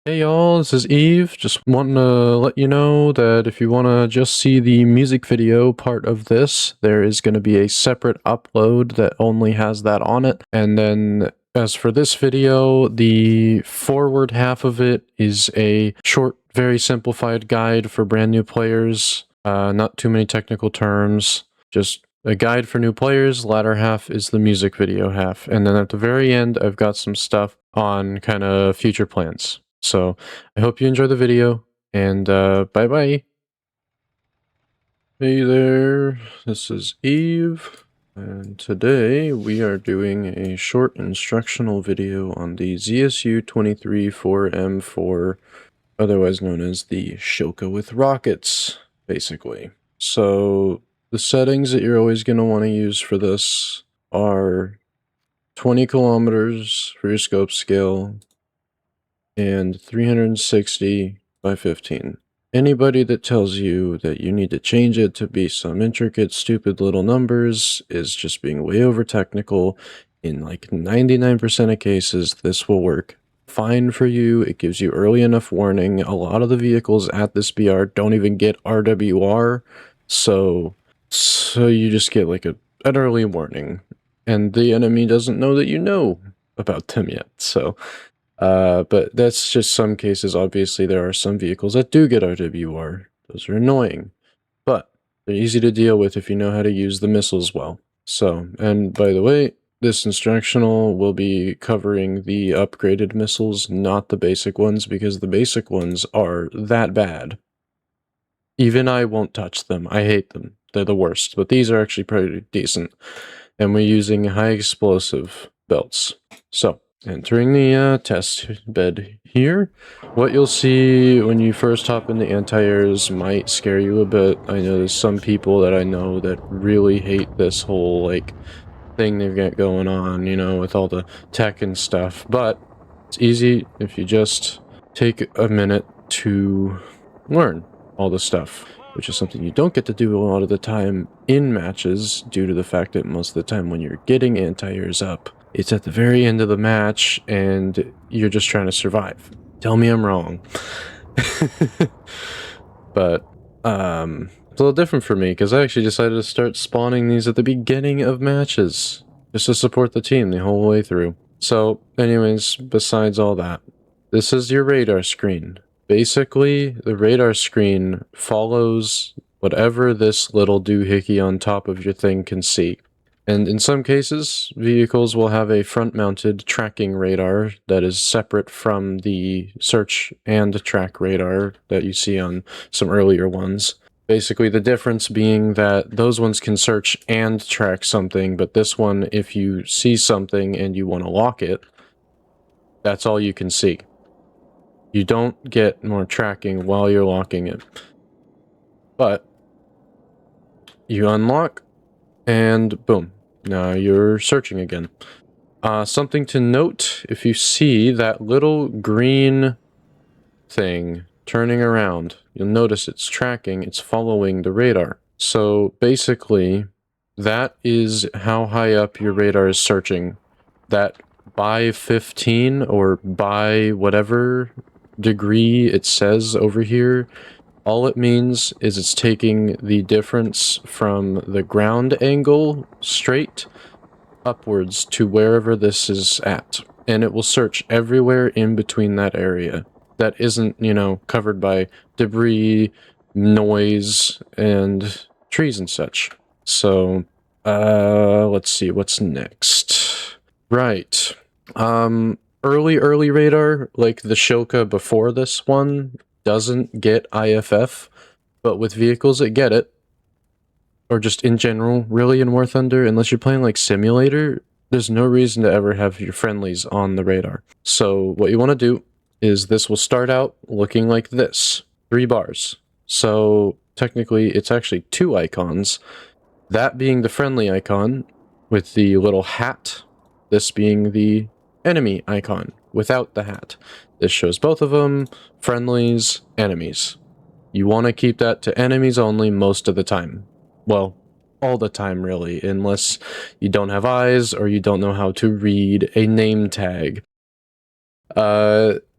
Hey y'all, this is Eve. Just wanting to let you know that if you want to just see the music video part of this, there is going to be a separate upload that only has that on it. And then as for this video, the forward half of it is a short, very simplified guide for brand new players. Not too many technical terms, just a guide for new players. Latter half is the music video half. And then at the very end, I've got some stuff on kind of future plans. So I hope you enjoy the video, and bye-bye. Hey there, this is Eve, and today we are doing a short instructional video on the ZSU-23-4M4, otherwise known as the Shilka with rockets, basically. So the settings that you're always going to want to use for this are 20 kilometers for your scope scale, and 360 by 15. Anybody that tells you that you need to change it to be some intricate, stupid little numbers is just being way over technical. In like 99% of cases, this will work fine for you. It gives you early enough warning. A lot of the vehicles at this BR don't even get RWR, so you just get like an early warning, and the enemy doesn't know that you know about them yet, so but that's just some cases. Obviously, there are some vehicles that do get RWR. Those are annoying, but they're easy to deal with if you know how to use the missiles well. So, and by the way, this instructional will be covering the upgraded missiles, not the basic ones, because the basic ones are that bad. Even I won't touch them. I hate them. They're the worst, but these are actually pretty decent. And we're using high explosive belts. So, entering the test bed here, what you'll see when you first hop in the anti-airs might scare you a bit. I know there's some people that I know that really hate this whole, like, thing they've got going on, you know, with all the tech and stuff, but it's easy if you just take a minute to learn all the stuff, which is something you don't get to do a lot of the time in matches due to the fact that most of the time when you're getting anti-airs up, it's at the very end of the match and you're just trying to survive. Tell me I'm wrong. But it's a little different for me because I actually decided to start spawning these at the beginning of matches just to support the team the whole way through. So anyways, besides all that, this is your radar screen. Basically, the radar screen follows whatever this little doohickey on top of your thing can see. And in some cases, vehicles will have a front-mounted tracking radar that is separate from the search and track radar that you see on some earlier ones. Basically, the difference being that those ones can search and track something, but this one, if you see something and you want to lock it, that's all you can see. You don't get more tracking while you're locking it. But you unlock, and boom, now you're searching again. Something to note, if you see that little green thing turning around, you'll notice it's tracking, it's following the radar. So basically, that is how high up your radar is searching. That by 15 or by whatever degree it says over here, all it means is it's taking the difference from the ground angle straight upwards to wherever this is at, and it will search everywhere in between that area that isn't, you know, covered by debris, noise, and trees and such. So, let's see, what's next? Right. Early radar, like the Shilka before this one, doesn't get IFF, but with vehicles that get it, or just in general, really in War Thunder, unless you're playing like Simulator, there's no reason to ever have your friendlies on the radar. So what you want to do is this will start out looking like this, 3 bars. So technically it's actually 2 icons, that being the friendly icon with the little hat, this being the enemy icon without the hat. This shows both of them, friendlies, enemies. You want to keep that to enemies only most of the time. Well, all the time really, unless you don't have eyes or you don't know how to read a name tag.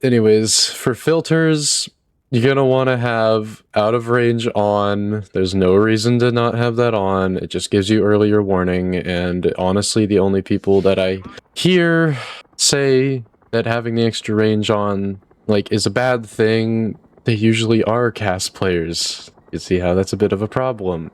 anyways, for filters, you're going to want to have out of range on. There's no reason to not have that on. It just gives you earlier warning, and honestly, the only people that I hear say that having the extra range on, like, is a bad thing, they usually are cast players. You see how that's a bit of a problem.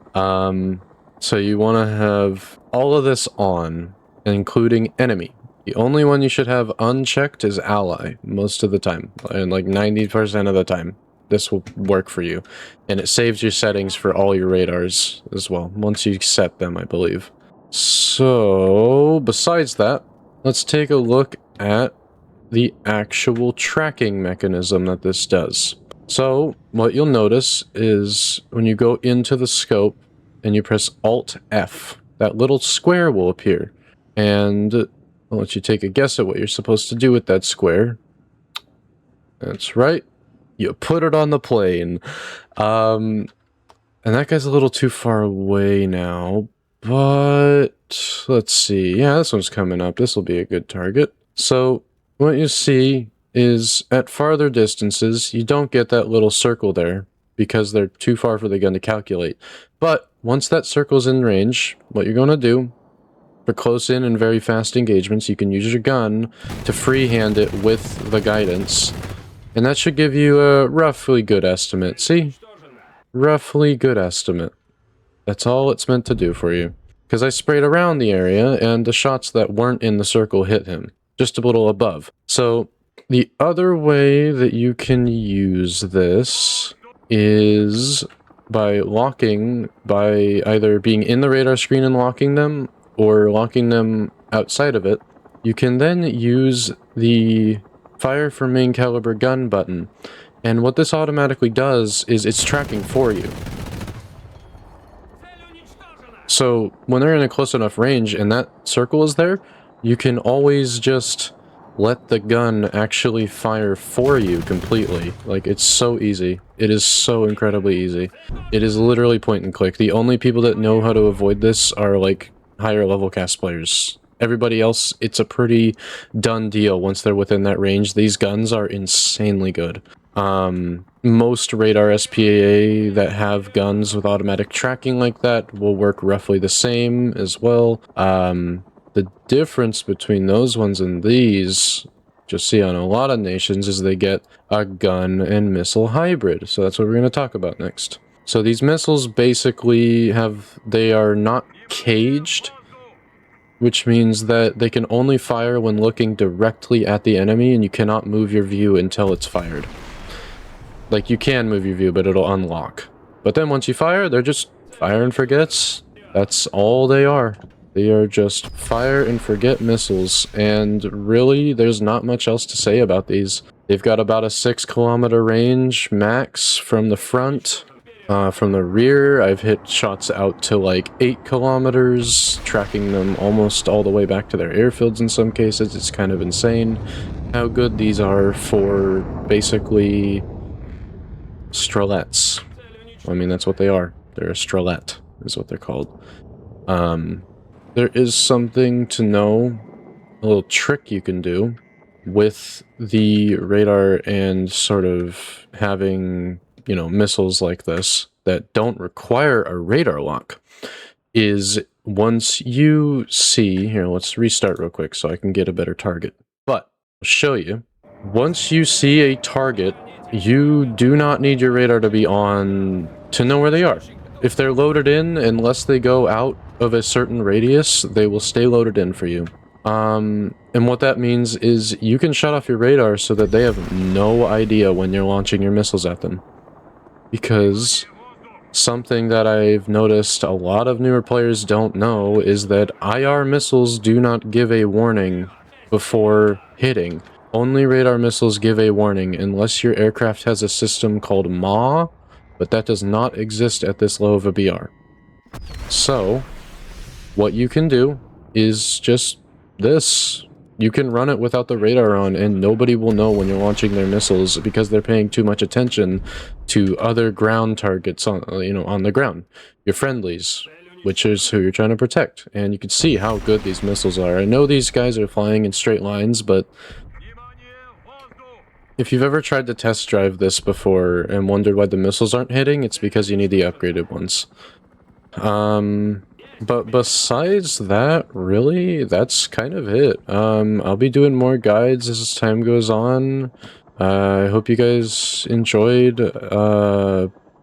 So you want to have all of this on, including enemy. The only one you should have unchecked is ally, most of the time, and like 90% of the time. This will work for you, and it saves your settings for all your radars as well, once you set them, I believe. So, besides that, let's take a look at the actual tracking mechanism that this does. So, what you'll notice is when you go into the scope and you press Alt-F, that little square will appear, and I'll let you take a guess at what you're supposed to do with that square. That's right. You put it on the plane. And that guy's a little too far away now, but let's see. Yeah, this one's coming up. This will be a good target. So what you see is at farther distances, you don't get that little circle there because they're too far for the gun to calculate. But once that circle's in range, what you're going to do for close-in and very fast engagements, you can use your gun to freehand it with the guidance. And that should give you a roughly good estimate. See? Roughly good estimate. That's all it's meant to do for you. Because I sprayed around the area, and the shots that weren't in the circle hit him. Just a little above. So, the other way that you can use this is by locking, by either being in the radar screen and locking them, or locking them outside of it. You can then use the fire for main caliber gun button, and what this automatically does is it's tracking for you. So when they're in a close enough range and that circle is there, you can always just let the gun actually fire for you completely. Like, it's so easy. It is so incredibly easy. It is literally point and click. The only people that know how to avoid this are like higher level cast players. Everybody else, it's a pretty done deal once they're within that range. These guns are insanely good. Most radar SPAA that have guns with automatic tracking like that will work roughly the same as well. The difference between those ones and these, just see on a lot of nations, is they get a gun and missile hybrid. So that's what we're going to talk about next. So these missiles basically they are not caged, which means that they can only fire when looking directly at the enemy, and you cannot move your view until it's fired. Like, you can move your view, but it'll unlock. But then once you fire, they're just fire and forgets. That's all they are. They are just fire and forget missiles, and really, there's not much else to say about these. They've got about a 6-kilometer range max from the front. From the rear, I've hit shots out to like 8 kilometers, tracking them almost all the way back to their airfields in some cases. It's kind of insane how good these are for basically strelets. I mean, that's what they are. They're a strelet, is what they're called. There is something to know, a little trick you can do with the radar and sort of having, you know, missiles like this that don't require a radar lock, is once you see, here, let's restart real quick so I can get a better target. But I'll show you, once you see a target, you do not need your radar to be on to know where they are. If they're loaded in, unless they go out of a certain radius, they will stay loaded in for you. And what that means is you can shut off your radar so that they have no idea when you're launching your missiles at them. Because something that I've noticed a lot of newer players don't know is that IR missiles do not give a warning before hitting. Only radar missiles give a warning unless your aircraft has a system called MA, but that does not exist at this low of a BR. So, what you can do is just this. You can run it without the radar on, and nobody will know when you're launching their missiles because they're paying too much attention to other ground targets on, you know, on the ground. Your friendlies, which is who you're trying to protect. And you can see how good these missiles are. I know these guys are flying in straight lines, but If you've ever tried to test drive this before and wondered why the missiles aren't hitting, it's because you need the upgraded ones. But besides that, really, that's kind of it. I'll be doing more guides as time goes on. I hope you guys enjoyed,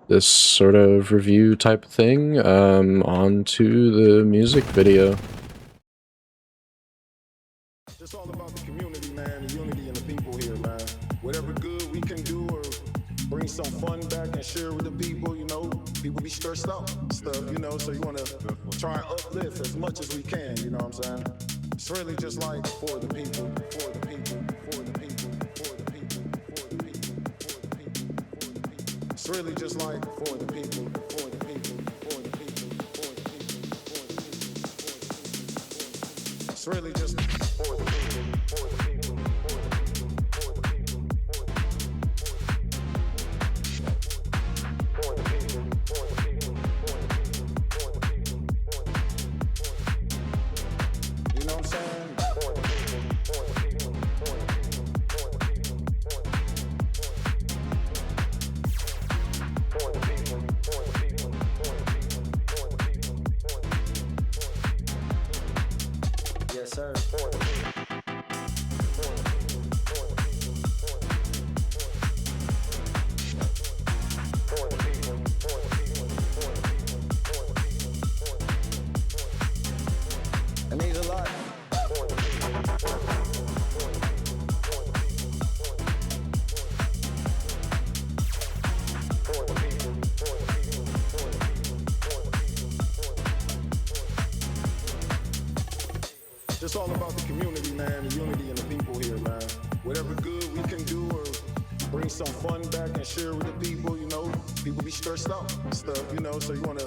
this sort of review type thing. On to the music video. It's all about the community, man, the unity and the people here, man. Whatever good we can do or bring some fun back and share with the people, you know, people be stressed out and stuff, you know, so you want to try and uplift as much as we can, you know what I'm saying? It's really just like for the people, for the people, for the people, for the people, for the people, for the people, for the people. It's really just like for the people, for the people, for the people, for the people, for the people, for the people. It's really just for the people, for the people, for the people, for the people, for the people, for the people, for the people, for the people, for the people, for the people. You know what I'm saying? For the people, for the people, for the people, for the people, for the people, for the people, for the people, for the people, for the people, for the people. Yes, sir. For the people. It means a lot. It's all about the community, man, the unity and the people here, man. Whatever good we can do or bring some fun back and share with the people, you know, people be stressed out and stuff, you know, so you want to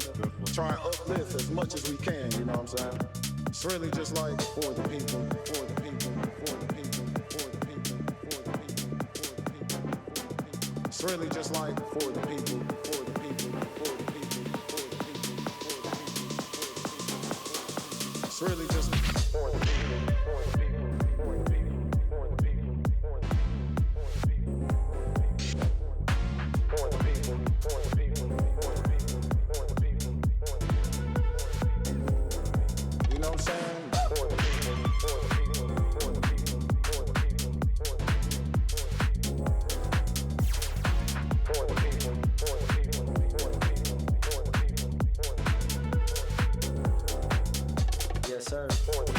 try and uplift as much as we can, you know what I'm saying? It's really just like for the people, for the people, for the people, for the people, for the people, for the people. It's really just like for the people, for the people, for the people, for the people, for the people, for the people. It's really just for the people, for the people, for the people, for the people, for the people, for the people, for the people, for the people, for the people, for the people. You know what I'm saying? For the people, for the people, for the people, for the people, for the people, for the people, for the people, for the people, for the people, for the people. Yes, sir. For the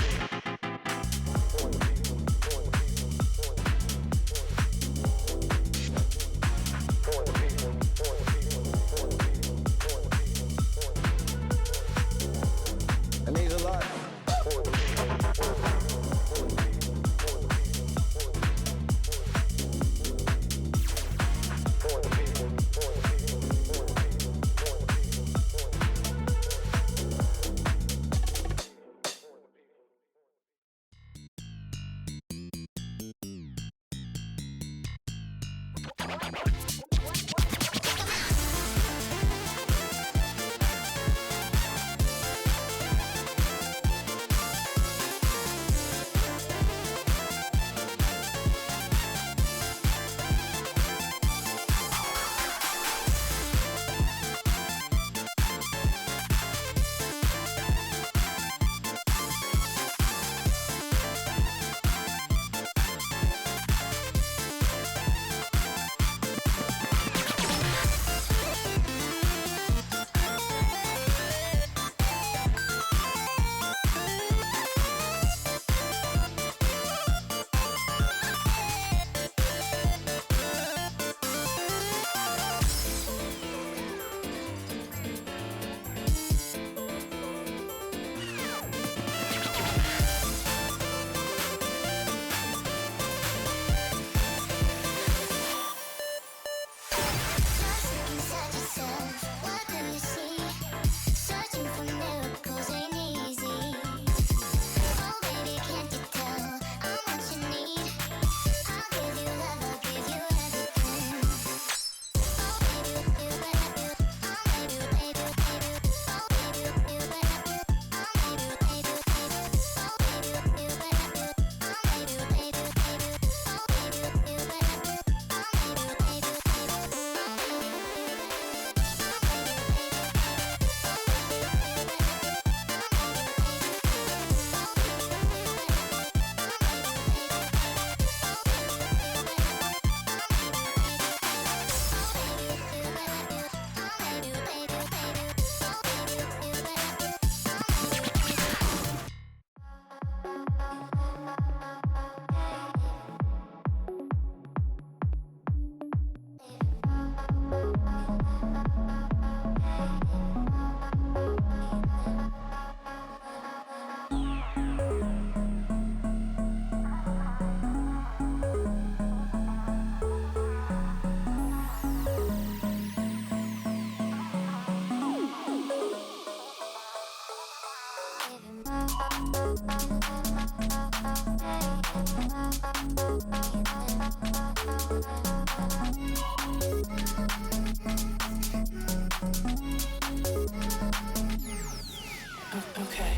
Okay.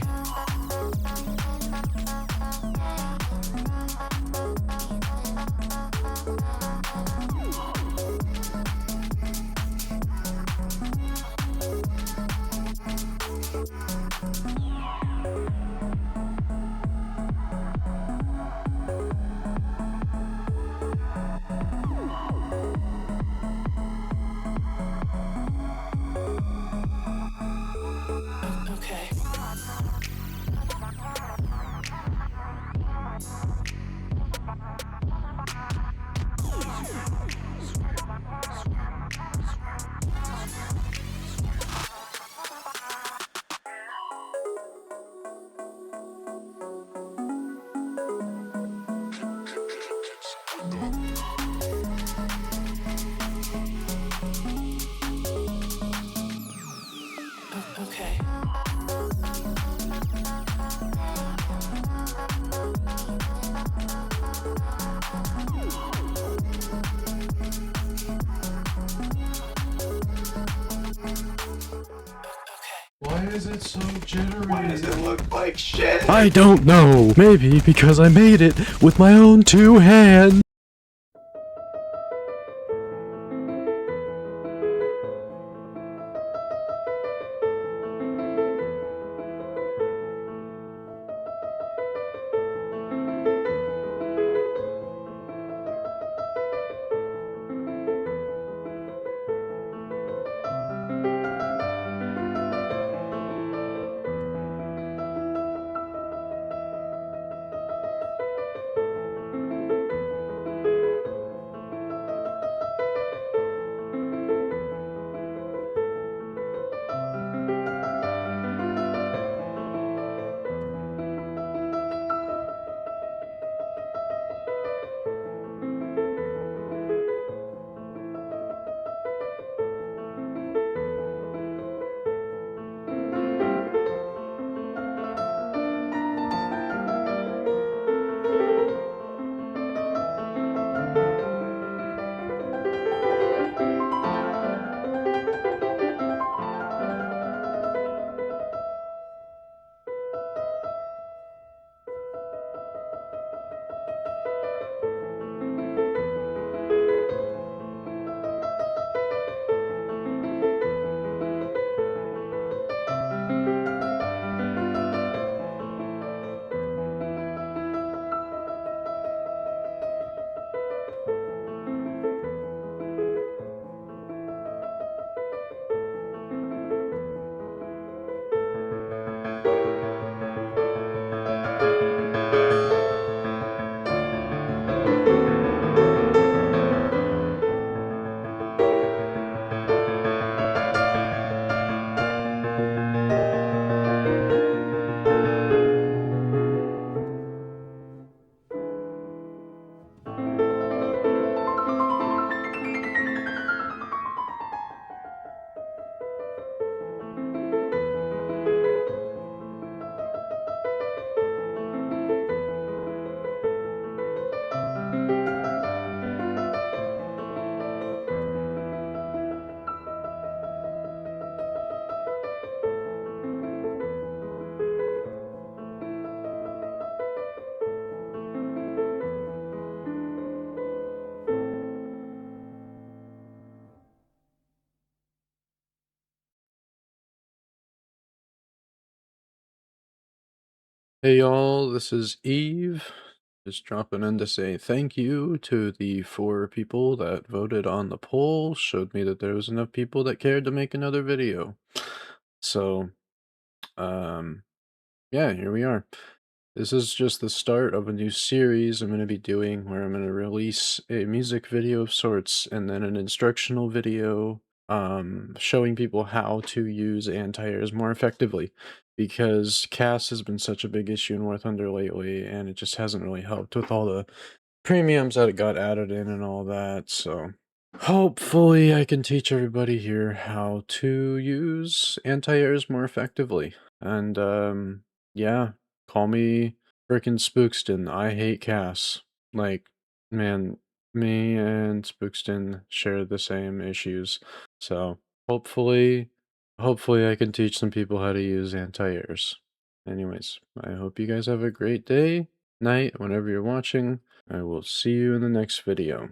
Okay. Okay. Why is it so jittery? Why does it look like shit? I don't know. Maybe because I made it with my own 2 hands. Hey y'all, this is Eve. Just dropping in to say thank you to the 4 people that voted on the poll. Showed me that there was enough people that cared to make another video. So, yeah, here we are. This is just the start of a new series I'm going to be doing where I'm going to release a music video of sorts and then an instructional video showing people how to use anti-airs more effectively, because CAS has been such a big issue in War Thunder lately and it just hasn't really helped with all the premiums that it got added in and all that. So hopefully I can teach everybody here how to use anti-airs more effectively. And yeah, call me frickin' Spookston. I hate CAS. Like, man, me and Spookston share the same issues. So hopefully I can teach some people how to use anti-airs. Anyways, I hope you guys have a great day, night, whenever you're watching. I will see you in the next video.